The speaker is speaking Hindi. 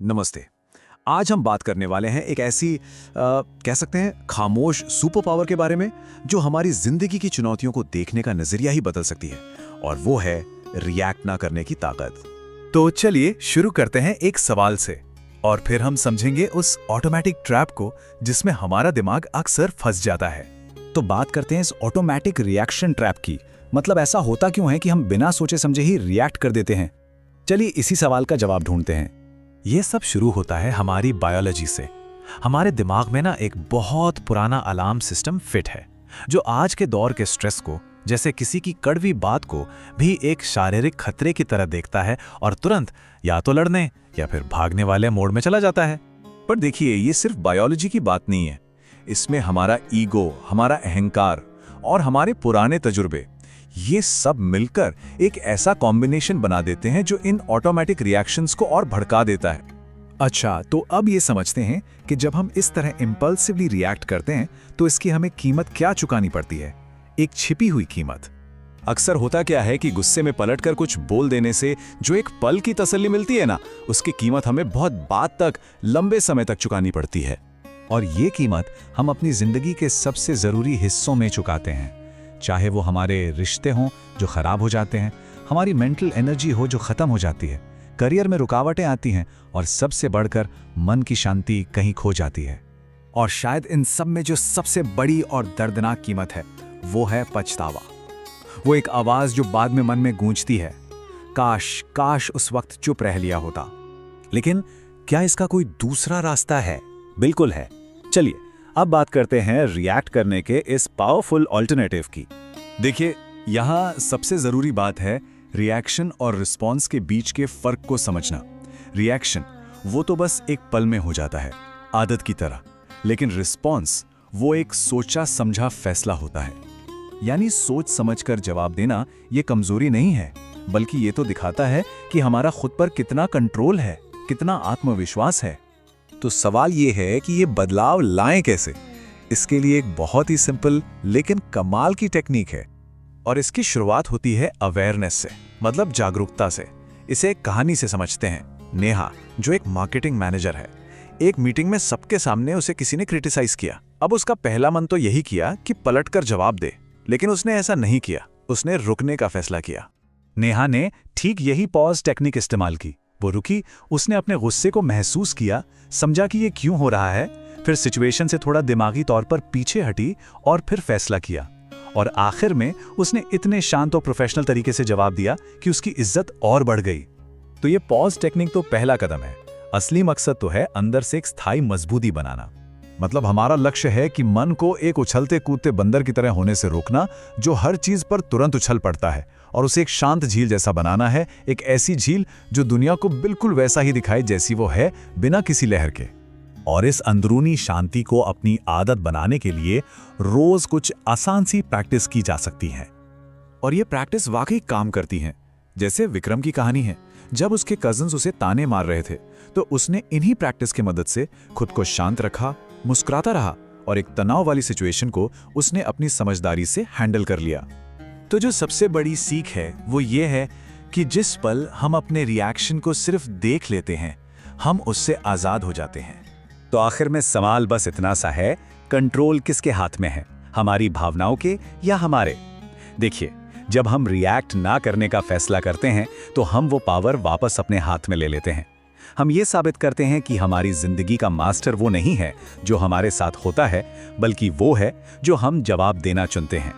नमस्ते। आज हम बात करने वाले हैं एक ऐसी कह सकते हैं खामोश सुपर पावर के बारे में जो हमारी जिंदगी की चुनौतियों को देखने का नजरिया ही बदल सकती है, और वो है रिएक्ट ना करने की ताकत। तो चलिए शुरू करते हैं एक सवाल से, और फिर हम समझेंगे उस ऑटोमेटिक ट्रैप को जिसमें हमारा दिमाग अक्सर फंस जाता है। तो बात करते हैं इस ऑटोमेटिक रिएक्शन ट्रैप की। मतलब ऐसा होता क्यों है कि हम बिना सोचे समझे ही रिएक्ट कर देते हैं? चलिए इसी सवाल का जवाब ढूंढते हैं। ये सब शुरू होता है हमारी बायोलॉजी से। हमारे दिमाग में ना एक बहुत पुराना अलार्म सिस्टम फिट है, जो आज के दौर के स्ट्रेस को, जैसे किसी की कड़वी बात को भी एक शारीरिक खतरे की तरह देखता है और तुरंत या तो लड़ने या फिर भागने वाले मोड में चला जाता है। पर देखिए, ये सिर्फ बायोलॉजी की बात नहीं है। इसमें हमारा ईगो, हमारा अहंकार और हमारे पुराने तजुर्बे, ये सब मिलकर एक ऐसा कॉम्बिनेशन बना देते हैं जो इन ऑटोमेटिक रिएक्शंस को और भड़का देता है। अच्छा, तो अब ये समझते हैं कि जब हम इस तरह इम्पल्सिवली रिएक्ट करते हैं तो इसकी हमें कीमत क्या चुकानी पड़ती है, एक छिपी हुई कीमत। अक्सर होता क्या है कि गुस्से में पलटकर कुछ बोल देने से जो एक पल की तसल्ली मिलती है ना, उसकी कीमत हमें बहुत बाद तक, लंबे समय तक चुकानी पड़ती है। और ये कीमत हम अपनी जिंदगी के सबसे जरूरी हिस्सों में चुकाते हैं, चाहे वो हमारे रिश्ते हों जो खराब हो जाते हैं, हमारी मेंटल एनर्जी हो जो खत्म हो जाती है, करियर में रुकावटें आती हैं, और सबसे बढ़कर मन की शांति कहीं खो जाती है। और शायद इन सब में जो सबसे बड़ी और दर्दनाक कीमत है वो है पछतावा। वो एक आवाज जो बाद में मन में गूंजती है, काश काश उस वक्त चुप रह लिया होता। लेकिन क्या इसका कोई दूसरा रास्ता है? बिल्कुल है। चलिए अब बात करते हैं रिएक्ट करने के इस पावरफुल ऑल्टरनेटिव की। देखिए, यहाँ सबसे जरूरी बात है रिएक्शन और रिस्पॉन्स के बीच के फर्क को समझना। रिएक्शन वो तो बस एक पल में हो जाता है, आदत की तरह, लेकिन रिस्पॉन्स वो एक सोचा समझा फैसला होता है। यानी सोच समझकर जवाब देना ये कमजोरी नहीं है, बल्कि ये तो दिखाता है कि हमारा खुद पर कितना कंट्रोल है, कितना आत्मविश्वास है। तो सवाल ये है कि ये बदलाव लाएं कैसे? इसके लिए एक बहुत ही सिंपल लेकिन कमाल की टेक्निक है, और इसकी शुरुआत होती है अवेयरनेस से, मतलब जागरूकता से। इसे एक कहानी से समझते हैं। नेहा, जो एक मार्केटिंग मैनेजर है, एक मीटिंग में सबके सामने उसे किसी ने क्रिटिसाइज किया। अब उसका पहला मन तो यही किया कि पलटकर जवाब दे, लेकिन उसने ऐसा नहीं किया। उसने रुकने का फैसला किया। नेहा ने ठीक यही पॉज टेक्निक इस्तेमाल की। वो रुकी, उसने अपने गुस्से को महसूस किया, समझा कि ये क्यों हो रहा है, फिर सिचुएशन से थोड़ा दिमागी तौर पर पीछे हटी और फिर फैसला किया। और आखिर में उसने इतने शांत और प्रोफेशनल तरीके से जवाब दिया कि उसकी इज्जत और बढ़ गई। तो ये पॉज टेक्निक तो पहला कदम है। असली मकसद तो है अंदर से एक स्थायी मजबूती बनाना। मतलब हमारा लक्ष्य है कि मन को एक उछलते कूदते बंदर की तरह होने से रोकना, जो हर चीज पर तुरंत उछल पड़ता है, और उसे एक शांत झील जैसा बनाना है। एक ऐसी झील जो दुनिया को बिल्कुल वैसा ही दिखाए जैसी वो है, बिना किसी लहर के। और इस अंदरूनी शांति को अपनी आदत बनाने के लिए रोज कुछ आसान सी प्रैक्टिस की जा सकती है, और ये प्रैक्टिस वाकई काम करती हैं। जैसे विक्रम की कहानी है। जब उसके कजन्स उसे ताने मार रहे थे, तो उसने इन्हीं प्रैक्टिस की मदद से खुद को शांत रखा, मुस्कुराता रहा, और एक तनाव वाली सिचुएशन को उसने अपनी समझदारी से हैंडल कर लिया। तो जो सबसे बड़ी सीख है वो ये है कि जिस पल हम अपने रिएक्शन को सिर्फ देख लेते हैं, हम उससे आजाद हो जाते हैं। तो आखिर में सवाल बस इतना सा है, कंट्रोल किसके हाथ में है, हमारी भावनाओं के या हमारे? देखिए, जब हम रिएक्ट ना करने का फैसला करते हैं तो हम वो पावर वापस अपने हाथ में ले लेते हैं। हम ये साबित करते हैं कि हमारी जिंदगी का मास्टर वो नहीं है जो हमारे साथ होता है, बल्कि वो है जो हम जवाब देना चुनते हैं।